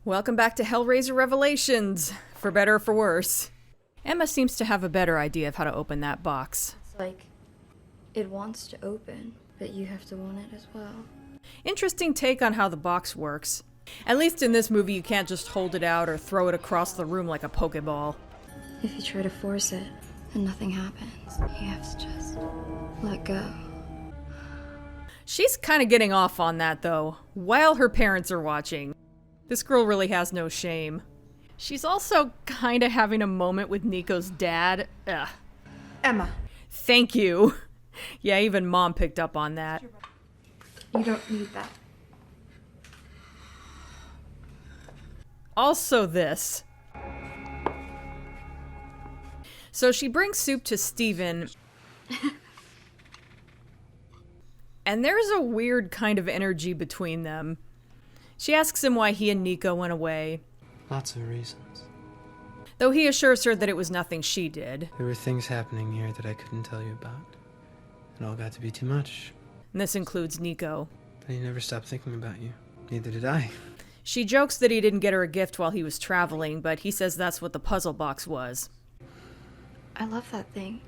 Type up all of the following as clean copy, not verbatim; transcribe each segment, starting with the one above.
Welcome back to Hellraiser Revelations, for better or for worse. Emma seems to have a better idea of how to open that box. It's like, it wants to open, but you have to want it as well. Interesting take on how the box works. At least in this movie you can't just hold it out or throw it across the room like a Pokeball. If you try to force it, and nothing happens, you have to just let go. She's kind of getting off on that though, while her parents are watching. This girl really has no shame. She's also kind of having a moment with Nico's dad. Ugh. Emma. Thank you. Yeah, even Mom picked up on that. You don't need that. Also this. So she brings soup to Steven. And there's a weird kind of energy between them. She asks him why he and Nico went away. Lots of reasons. Though he assures her that it was nothing she did. There were things happening here that I couldn't tell you about. It all got to be too much. And this includes Nico. But he never stopped thinking about you. Neither did I. She jokes that he didn't get her a gift while he was traveling, but he says that's what the puzzle box was. I love that thing.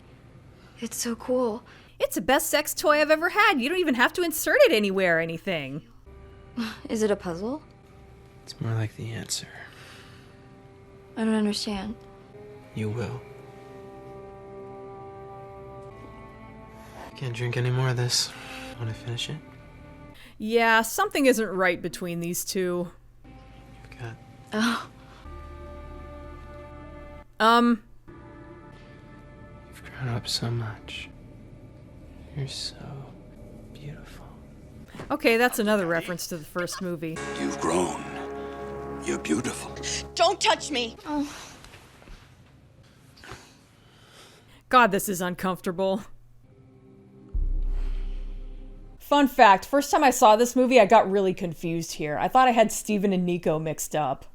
It's so cool. It's the best sex toy I've ever had. You don't even have to insert it anywhere or anything. Is it a puzzle? It's more like the answer. I don't understand. You will. I can't drink any more of this. Want to finish it? Yeah, something isn't right between these two. Got Oh. You've grown up so much. You're so beautiful. Okay, that's another reference to the first movie. You've grown. You're beautiful. Don't touch me! Oh. God, this is uncomfortable. Fun fact, first time I saw this movie, I got really confused here. I thought I had Steven and Nico mixed up.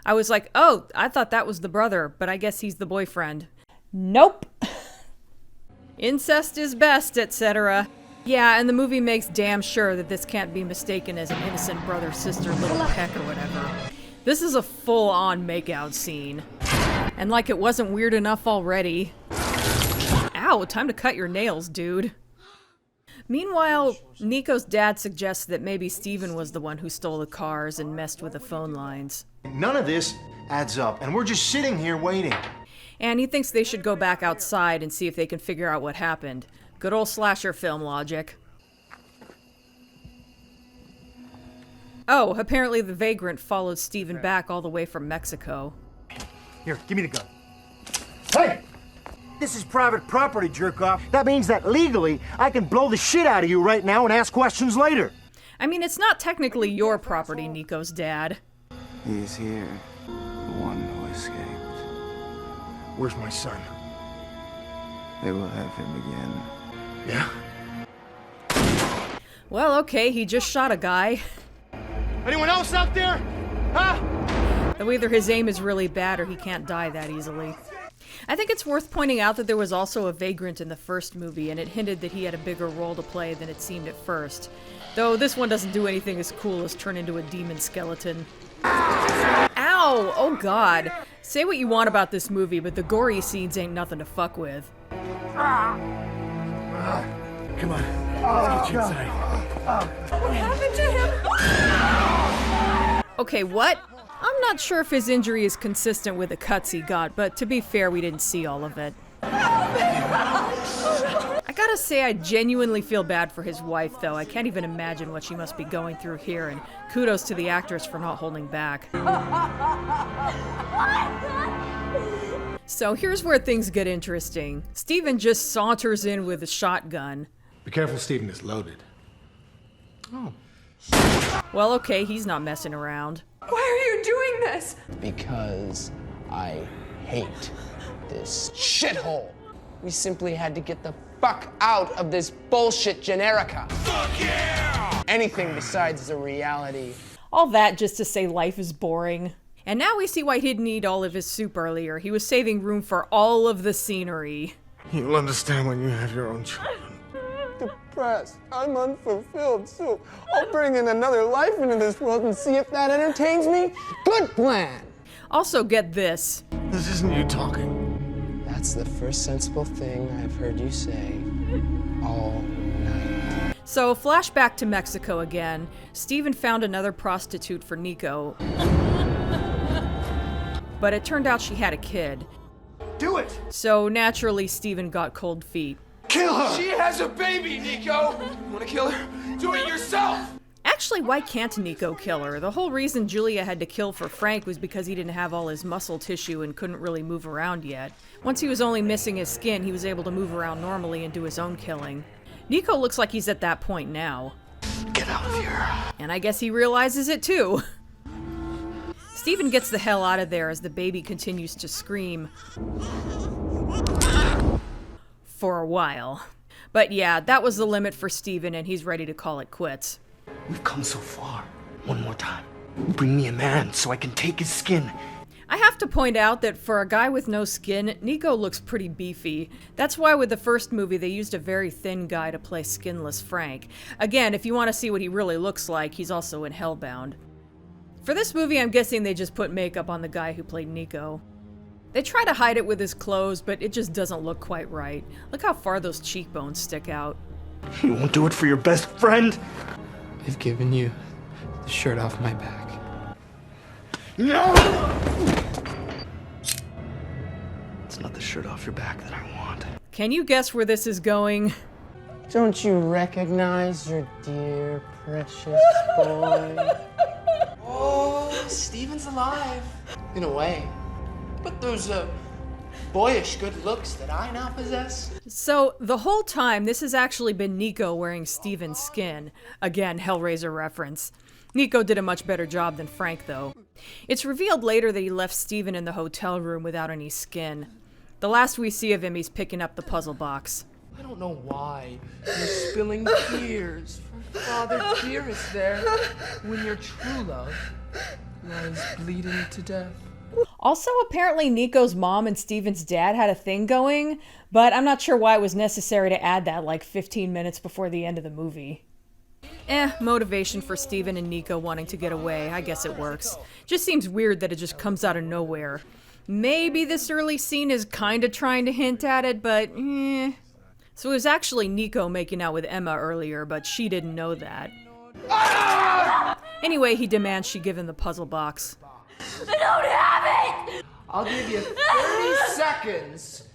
I was like, oh, I thought that was the brother, but I guess he's the boyfriend. Nope. Incest is best, etc. Yeah, and the movie makes damn sure that this can't be mistaken as an innocent brother-sister little peck or whatever. This is a full-on makeout scene. And like it wasn't weird enough already. Ow, time to cut your nails, dude. Meanwhile, Nico's dad suggests that maybe Steven was the one who stole the cars and messed with the phone lines. None of this adds up, and we're just sitting here waiting. And he thinks they should go back outside and see if they can figure out what happened. Good old slasher film logic. Oh, apparently the vagrant followed Steven back all the way from Mexico. Here, give me the gun. Hey! This is private property, jerk-off. That means that legally, I can blow the shit out of you right now and ask questions later. I mean, it's not technically your property, Nico's dad. He's here. The one who escaped. Where's my son? They will have him again. Yeah? Well, okay, he just shot a guy. Anyone else out there? Huh? Though either his aim is really bad or he can't die that easily. I think it's worth pointing out that there was also a vagrant in the first movie, and it hinted that he had a bigger role to play than it seemed at first. Though this one doesn't do anything as cool as turn into a demon skeleton. Ow! Oh god. Say what you want about this movie, but the gory scenes ain't nothing to fuck with. Come on, let's get you inside. What happened to him? Okay, what? I'm not sure if his injury is consistent with the cuts he got, but to be fair, we didn't see all of it. I gotta say, I genuinely feel bad for his wife, though. I can't even imagine what she must be going through here, and kudos to the actors for not holding back. So here's where things get interesting. Steven just saunters in with a shotgun. Be careful, Steven is loaded. Oh. Well, okay, he's not messing around. Why are you doing this? Because I hate this shithole. We simply had to get the fuck out of this bullshit generica. Fuck yeah! Anything besides the reality. All that just to say life is boring. And now we see why he didn't eat all of his soup earlier. He was saving room for all of the scenery. You'll understand when you have your own children. The depressed. I'm unfulfilled, so I'll bring in another life into this world and see if that entertains me. Good plan! Also, get this. This isn't you talking. That's the first sensible thing I've heard you say all night. So, flashback to Mexico again. Steven found another prostitute for Nico. But it turned out she had a kid. Do it! So, naturally, Steven got cold feet. Kill her! She has a baby, Nico! You wanna kill her? Do it yourself! Actually, why can't Nico kill her? The whole reason Julia had to kill for Frank was because he didn't have all his muscle tissue and couldn't really move around yet. Once he was only missing his skin, he was able to move around normally and do his own killing. Nico looks like he's at that point now. Get out of here. And I guess he realizes it too. Steven gets the hell out of there as the baby continues to scream. For a while. But yeah, that was the limit for Steven, and he's ready to call it quits. We've come so far. One more time. Bring me a man so I can take his skin. I have to point out that for a guy with no skin, Nico looks pretty beefy. That's why with the first movie they used a very thin guy to play skinless Frank. Again, if you want to see what he really looks like, he's also in Hellbound. For this movie, I'm guessing they just put makeup on the guy who played Nico. They try to hide it with his clothes, but it just doesn't look quite right. Look how far those cheekbones stick out. You won't do it for your best friend? I've given you the shirt off my back. No! It's not the shirt off your back that I want. Can you guess where this is going? Don't you recognize your dear, precious boy? Oh, Steven's alive. In a way. But those, boyish good looks that I now possess. So, the whole time, this has actually been Nico wearing Steven's skin. Again, Hellraiser reference. Nico did a much better job than Frank, though. It's revealed later that he left Steven in the hotel room without any skin. The last we see of him, he's picking up the puzzle box. I don't know why you're spilling tears for Father Dearest there when your true love lies bleeding to death. Also, apparently Nico's mom and Steven's dad had a thing going, but I'm not sure why it was necessary to add that like 15 minutes before the end of the movie. Motivation for Steven and Nico wanting to get away. I guess it works. Just seems weird that it just comes out of nowhere. Maybe this early scene is kinda trying to hint at it, but So it was actually Nico making out with Emma earlier, but she didn't know that. Anyway, he demands she give him the puzzle box. I don't have it! I'll give you 30 seconds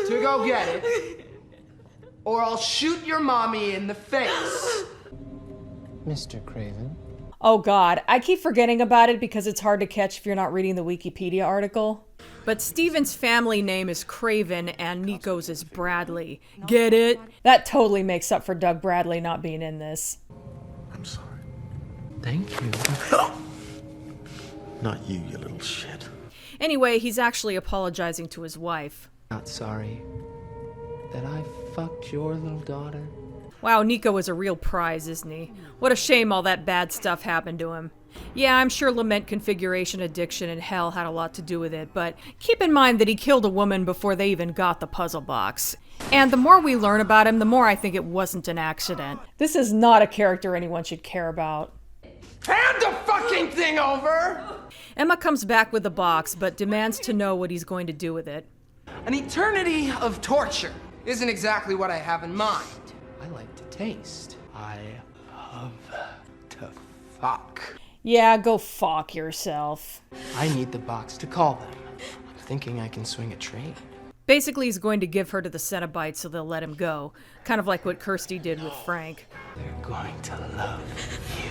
to go get it, or I'll shoot your mommy in the face. Mr. Craven. Oh god, I keep forgetting about it because it's hard to catch if you're not reading the Wikipedia article. But Steven's family name is Craven and Nico's is Bradley. Get it? That totally makes up for Doug Bradley not being in this. I'm sorry. Thank you. Not you, you little shit. Anyway, he's actually apologizing to his wife. Not sorry that I fucked your little daughter. Wow, Nico is a real prize, isn't he? What a shame all that bad stuff happened to him. Yeah, I'm sure lament configuration, addiction, and hell had a lot to do with it, but keep in mind that he killed a woman before they even got the puzzle box. And the more we learn about him, the more I think it wasn't an accident. This is not a character anyone should care about. Hand the fucking thing over! Emma comes back with the box, but demands to know what he's going to do with it. An eternity of torture isn't exactly what I have in mind. I like to taste. I love to fuck. Yeah, go fuck yourself. I need the box to call them. I'm thinking I can swing a trade. Basically, he's going to give her to the cenobites so they'll let him go. Kind of like what Kirsty did with Frank. They're going to love you.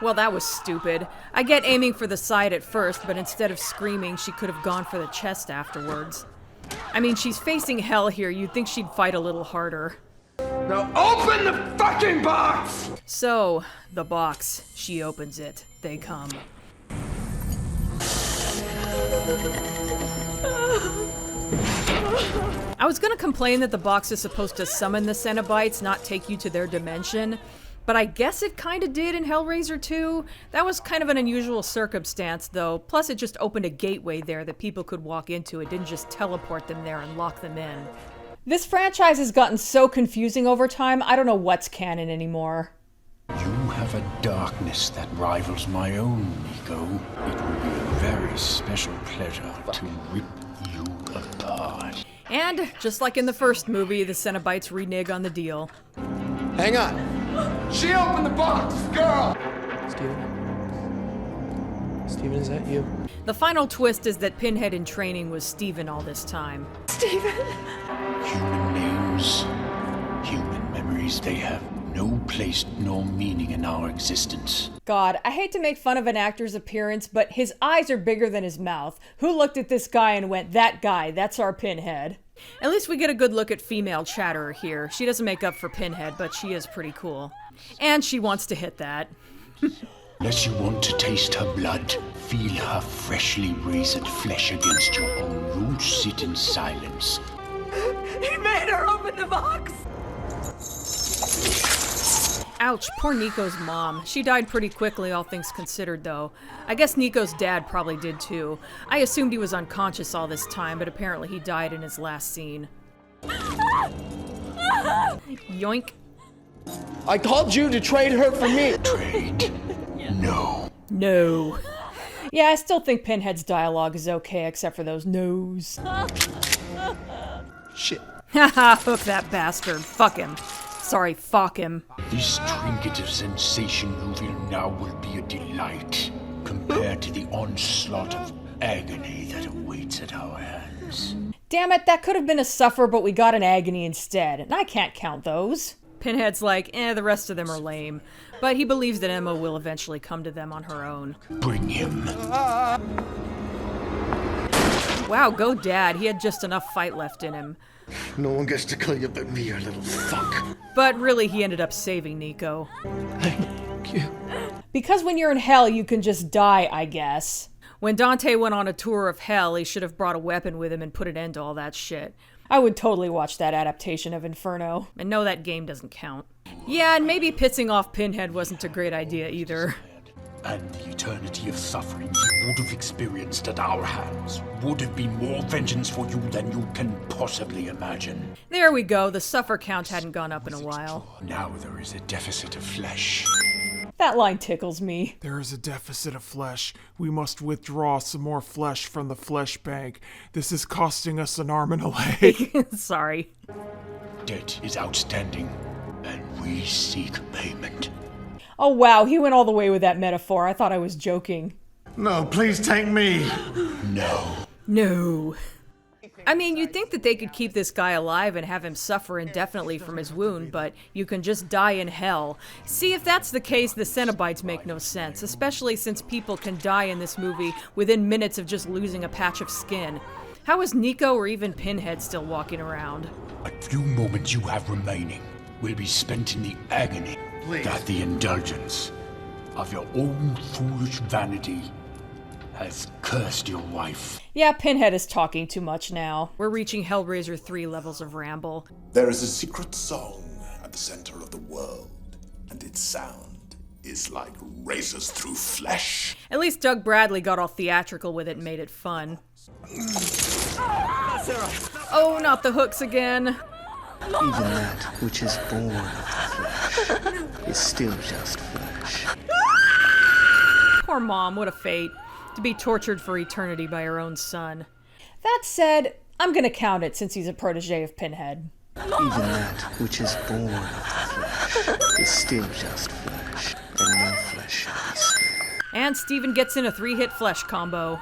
Well, that was stupid. I get aiming for the side at first, but instead of screaming, she could have gone for the chest afterwards. I mean, she's facing hell here. You'd think she'd fight a little harder. Now open the fucking box! So, the box. She opens it. They come. I was gonna complain that the box is supposed to summon the cenobites, not take you to their dimension, But I guess it kind of did in Hellraiser 2. That was kind of an unusual circumstance, though. Plus, it just opened a gateway there that people could walk into. It didn't just teleport them there and lock them in. This franchise has gotten so confusing over time, I don't know what's canon anymore. You have a darkness that rivals my own, Nico. It will be a very special pleasure to rip you apart. And, just like in the first movie, the Cenobites renege on the deal. Hang on. She opened the box, girl! Steven, is that you? The final twist is that Pinhead in training was Steven all this time. Steven! Human names, human memories, they have no place nor meaning in our existence. God, I hate to make fun of an actor's appearance, but his eyes are bigger than his mouth. Who looked at this guy and went, that guy, that's our Pinhead? At least we get a good look at female Chatterer here. She doesn't make up for Pinhead, but she is pretty cool. And she wants to hit that. Unless you want to taste her blood, feel her freshly razored flesh against your own roots, sit in silence. He made her open the box! Ouch, poor Nico's mom. She died pretty quickly, all things considered, though. I guess Nico's dad probably did too. I assumed he was unconscious all this time, but apparently he died in his last scene. Yoink. I told you to trade her for me! Trade? No. No. Yeah, I still think Pinhead's dialogue is okay, except for those no's. Shit. Haha, hook that bastard. Fuck him. Sorry, fuck him. This trinket of sensation you feel now will be a delight compared to the onslaught of agony that awaits at our hands. Damn it, that could have been a suffer, but we got an agony instead, and I can't count those. Pinhead's like, the rest of them are lame. But he believes that Emma will eventually come to them on her own. Bring him. Wow, go Dad. He had just enough fight left in him. No one gets to kill you but me, you little fuck. But really, he ended up saving Nico. Thank you. Because when you're in hell, you can just die, I guess. When Dante went on a tour of hell, he should have brought a weapon with him and put an end to all that shit. I would totally watch that adaptation of Inferno. And no, that game doesn't count. Yeah, and maybe pissing off Pinhead wasn't a great idea either. And the eternity of suffering you would have experienced at our hands would have been more vengeance for you than you can possibly imagine. There we go, the suffer count hadn't gone up in a while. Now there is a deficit of flesh. That line tickles me. There is a deficit of flesh. We must withdraw some more flesh from the flesh bank. This is costing us an arm and a leg. Sorry. Debt is outstanding, and we seek payment. Oh wow, he went all the way with that metaphor. I thought I was joking. No, please take me. No. No. I mean, you'd think that they could keep this guy alive and have him suffer indefinitely from his wound, but you can just die in hell. See, if that's the case, the Cenobites make no sense, especially since people can die in this movie within minutes of just losing a patch of skin. How is Nico or even Pinhead still walking around? A few moments you have remaining will be spent in the agony that the indulgence of your own foolish vanity has cursed your wife. Yeah, Pinhead is talking too much now. We're reaching Hellraiser 3 levels of ramble. There is a secret song at the center of the world, and its sound is like razors through flesh. At least Doug Bradley got all theatrical with it and made it fun. Oh, not the hooks again. Even that which is born of the flesh is still just flesh. Poor mom, what a fate. To be tortured for eternity by her own son. That said, I'm gonna count it since he's a protege of Pinhead. Even that which is born of the flesh is still just flesh, and no flesh shall be spared. And Steven gets in a 3-hit flesh combo.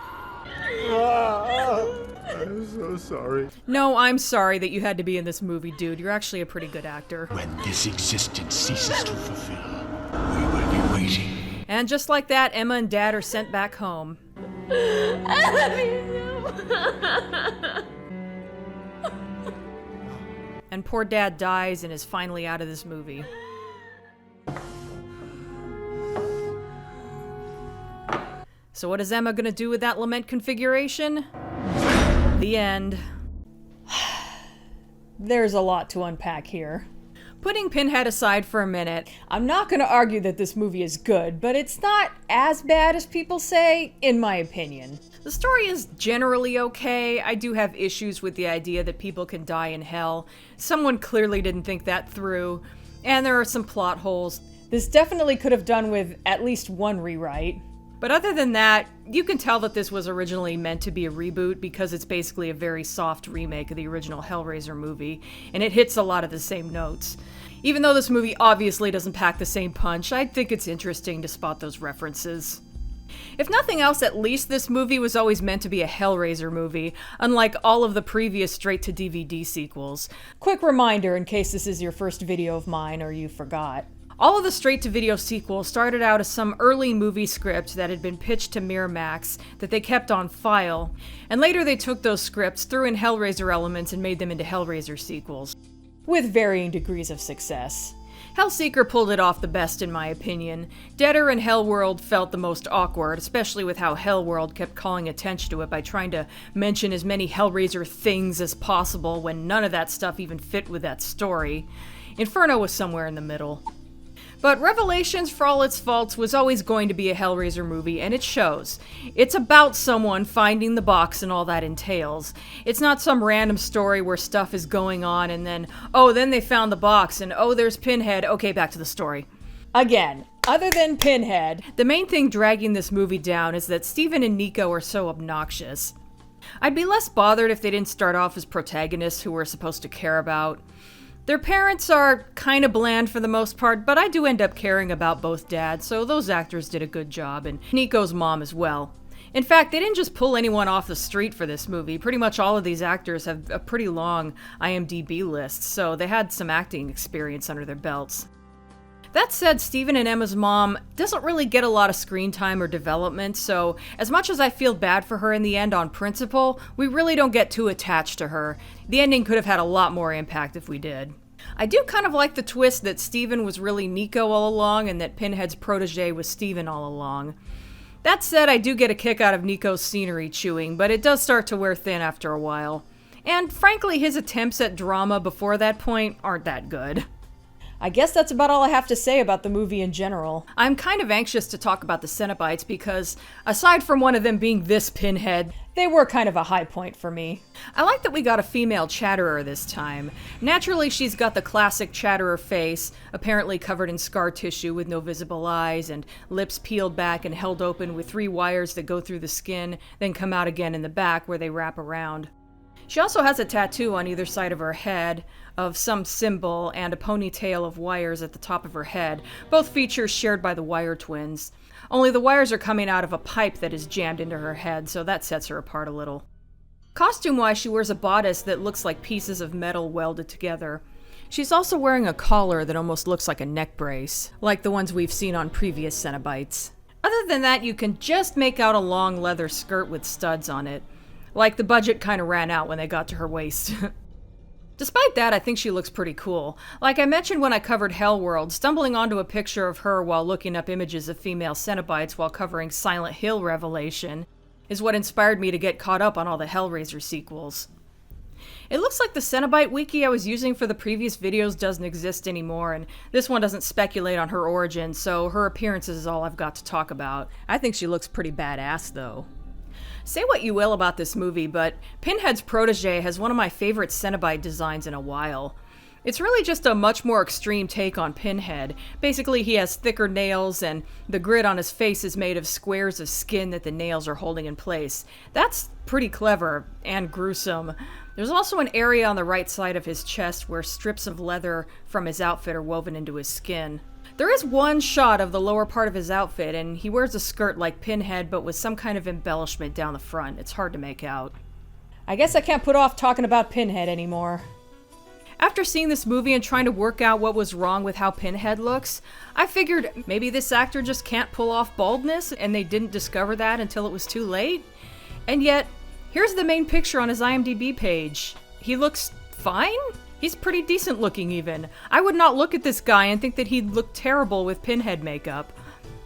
I'm so sorry. No, I'm sorry that you had to be in this movie, dude. You're actually a pretty good actor. When this existence ceases to fulfill, we will be waiting. And just like that, Emma and Dad are sent back home. I love you. And poor Dad dies and is finally out of this movie. So what is Emma gonna do with that lament configuration? The end. There's a lot to unpack here. Putting Pinhead aside for a minute, I'm not going to argue that this movie is good, but it's not as bad as people say, in my opinion. The story is generally okay. I do have issues with the idea that people can die in hell. Someone clearly didn't think that through, and there are some plot holes. This definitely could have done with at least one rewrite. But other than that, you can tell that this was originally meant to be a reboot because it's basically a very soft remake of the original Hellraiser movie, and it hits a lot of the same notes. Even though this movie obviously doesn't pack the same punch, I think it's interesting to spot those references. If nothing else, at least this movie was always meant to be a Hellraiser movie, unlike all of the previous straight-to-DVD sequels. Quick reminder in case this is your first video of mine or you forgot. All of the straight-to-video sequels started out as some early movie script that had been pitched to Miramax that they kept on file, and later they took those scripts, threw in Hellraiser elements, and made them into Hellraiser sequels, with varying degrees of success. Hellseeker pulled it off the best in my opinion. Deader and Hellworld felt the most awkward, especially with how Hellworld kept calling attention to it by trying to mention as many Hellraiser things as possible when none of that stuff even fit with that story. Inferno was somewhere in the middle. But Revelations, for all its faults, was always going to be a Hellraiser movie, and it shows. It's about someone finding the box and all that entails. It's not some random story where stuff is going on and then, oh, then they found the box, and oh, there's Pinhead, okay, back to the story. Again, other than Pinhead, the main thing dragging this movie down is that Steven and Nico are so obnoxious. I'd be less bothered if they didn't start off as protagonists who we're supposed to care about. Their parents are kind of bland for the most part, but I do end up caring about both dads, so those actors did a good job, and Nico's mom as well. In fact, they didn't just pull anyone off the street for this movie. Pretty much all of these actors have a pretty long IMDb list, so they had some acting experience under their belts. That said, Steven and Emma's mom doesn't really get a lot of screen time or development, so as much as I feel bad for her in the end on principle, we really don't get too attached to her. The ending could have had a lot more impact if we did. I do kind of like the twist that Steven was really Nico all along and that Pinhead's protege was Steven all along. That said, I do get a kick out of Nico's scenery chewing, but it does start to wear thin after a while. And frankly, his attempts at drama before that point aren't that good. I guess that's about all I have to say about the movie in general. I'm kind of anxious to talk about the Cenobites because, aside from one of them being this Pinhead, they were kind of a high point for me. I like that we got a female Chatterer this time. Naturally, she's got the classic Chatterer face, apparently covered in scar tissue with no visible eyes, and lips peeled back and held open with 3 wires that go through the skin, then come out again in the back where they wrap around. She also has a tattoo on either side of her head of some symbol and a ponytail of wires at the top of her head, both features shared by the Wire twins. Only the wires are coming out of a pipe that is jammed into her head, so that sets her apart a little. Costume-wise, she wears a bodice that looks like pieces of metal welded together. She's also wearing a collar that almost looks like a neck brace, like the ones we've seen on previous Cenobites. Other than that, you can just make out a long leather skirt with studs on it. Like the budget kind of ran out when they got to her waist. Despite that, I think she looks pretty cool. Like I mentioned when I covered Hellworld, stumbling onto a picture of her while looking up images of female Cenobites while covering Silent Hill Revelation is what inspired me to get caught up on all the Hellraiser sequels. It looks like the Cenobite wiki I was using for the previous videos doesn't exist anymore, and this one doesn't speculate on her origin, so her appearance is all I've got to talk about. I think she looks pretty badass, though. Say what you will about this movie, but Pinhead's protege has one of my favorite Cenobite designs in a while. It's really just a much more extreme take on Pinhead. Basically, he has thicker nails, and the grid on his face is made of squares of skin that the nails are holding in place. That's pretty clever and gruesome. There's also an area on the right side of his chest where strips of leather from his outfit are woven into his skin. There is one shot of the lower part of his outfit, and he wears a skirt like Pinhead, but with some kind of embellishment down the front. It's hard to make out. I guess I can't put off talking about Pinhead anymore. After seeing this movie and trying to work out what was wrong with how Pinhead looks, I figured maybe this actor just can't pull off baldness, and they didn't discover that until it was too late. And yet, here's the main picture on his IMDb page. He looks fine? He's pretty decent looking even. I would not look at this guy and think that he'd look terrible with Pinhead makeup.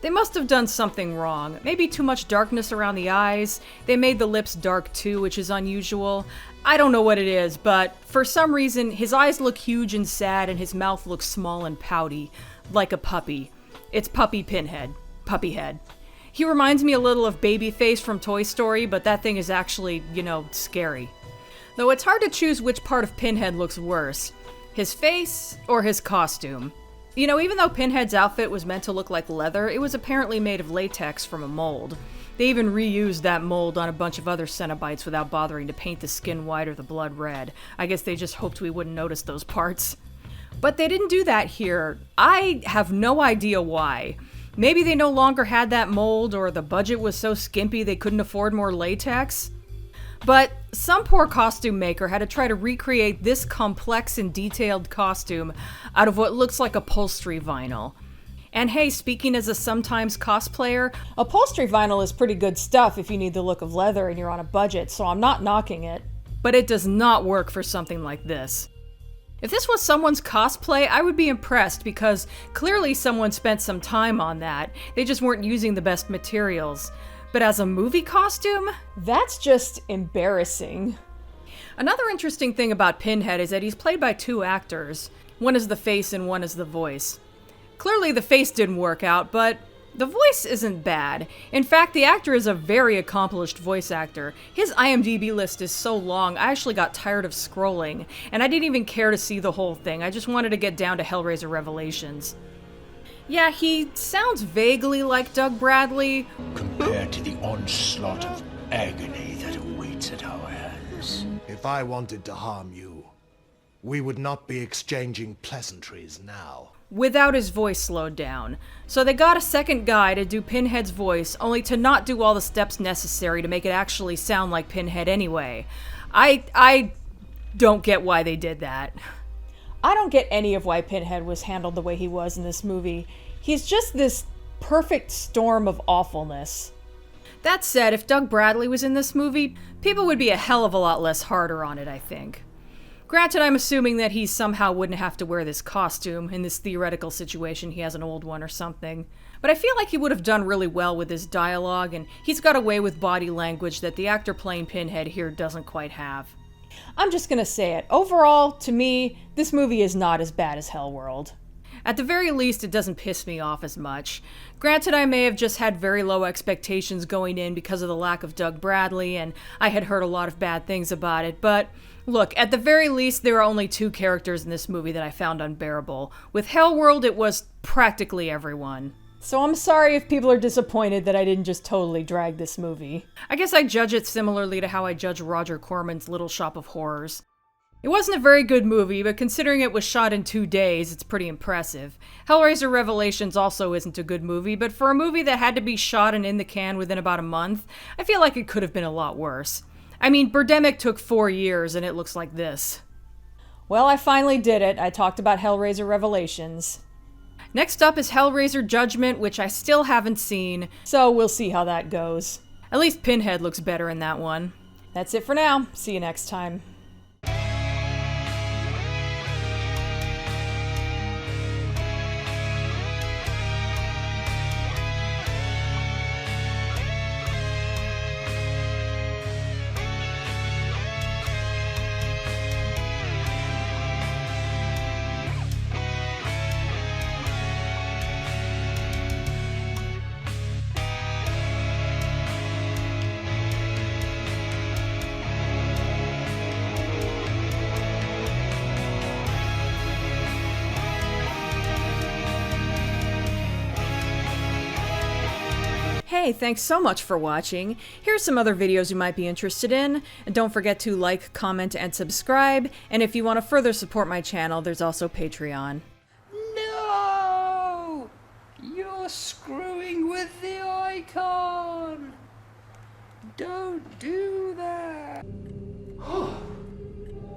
They must have done something wrong. Maybe too much darkness around the eyes. They made the lips dark too, which is unusual. I don't know what it is, but for some reason, his eyes look huge and sad and his mouth looks small and pouty, like a puppy. It's Puppy Pinhead. Puppy head. He reminds me a little of Babyface from Toy Story, but that thing is actually, scary. Though it's hard to choose which part of Pinhead looks worse. His face or his costume. Even though Pinhead's outfit was meant to look like leather, it was apparently made of latex from a mold. They even reused that mold on a bunch of other cenobites without bothering to paint the skin white or the blood red. I guess they just hoped we wouldn't notice those parts. But they didn't do that here. I have no idea why. Maybe they no longer had that mold, or the budget was so skimpy they couldn't afford more latex. But some poor costume maker had to try to recreate this complex and detailed costume out of what looks like upholstery vinyl. And hey, speaking as a sometimes cosplayer, upholstery vinyl is pretty good stuff if you need the look of leather and you're on a budget, so I'm not knocking it. But it does not work for something like this. If this was someone's cosplay, I would be impressed because clearly someone spent some time on that. They just weren't using the best materials. But as a movie costume, that's just embarrassing. Another interesting thing about Pinhead is that he's played by two actors. One is the face and one is the voice. Clearly the face didn't work out, but the voice isn't bad. In fact, the actor is a very accomplished voice actor. His IMDb list is so long, I actually got tired of scrolling, and I didn't even care to see the whole thing. I just wanted to get down to Hellraiser Revelations. Yeah, he sounds vaguely like Doug Bradley. Compared to the onslaught of agony that awaits at our hands. If I wanted to harm you, we would not be exchanging pleasantries now. Without his voice slowed down. So they got a second guy to do Pinhead's voice, only to not do all the steps necessary to make it actually sound like Pinhead anyway. I don't get why they did that. I don't get any of why Pinhead was handled the way he was in this movie. He's just this perfect storm of awfulness. That said, if Doug Bradley was in this movie, people would be a hell of a lot less harder on it, I think. Granted, I'm assuming that he somehow wouldn't have to wear this costume in this theoretical situation. He has an old one or something. But I feel like he would have done really well with his dialogue, and he's got a way with body language that the actor playing Pinhead here doesn't quite have. I'm just gonna say it. Overall, to me, this movie is not as bad as Hellworld. At the very least, it doesn't piss me off as much. Granted, I may have just had very low expectations going in because of the lack of Doug Bradley, and I had heard a lot of bad things about it, but look, at the very least, there are only two characters in this movie that I found unbearable. With Hellworld, it was practically everyone. So I'm sorry if people are disappointed that I didn't just totally drag this movie. I guess I judge it similarly to how I judge Roger Corman's Little Shop of Horrors. It wasn't a very good movie, but considering it was shot in 2 days, it's pretty impressive. Hellraiser Revelations also isn't a good movie, but for a movie that had to be shot and in the can within about a month, I feel like it could have been a lot worse. I mean, Birdemic took 4 years, and it looks like this. Well, I finally did it. I talked about Hellraiser Revelations. Next up is Hellraiser Judgment, which I still haven't seen, so we'll see how that goes. At least Pinhead looks better in that one. That's it for now. See you next time. Hey, thanks so much for watching. Here's some other videos you might be interested in. And don't forget to like, comment, and subscribe. And if you want to further support my channel, there's also Patreon. No! You're screwing with the icon! Don't do that!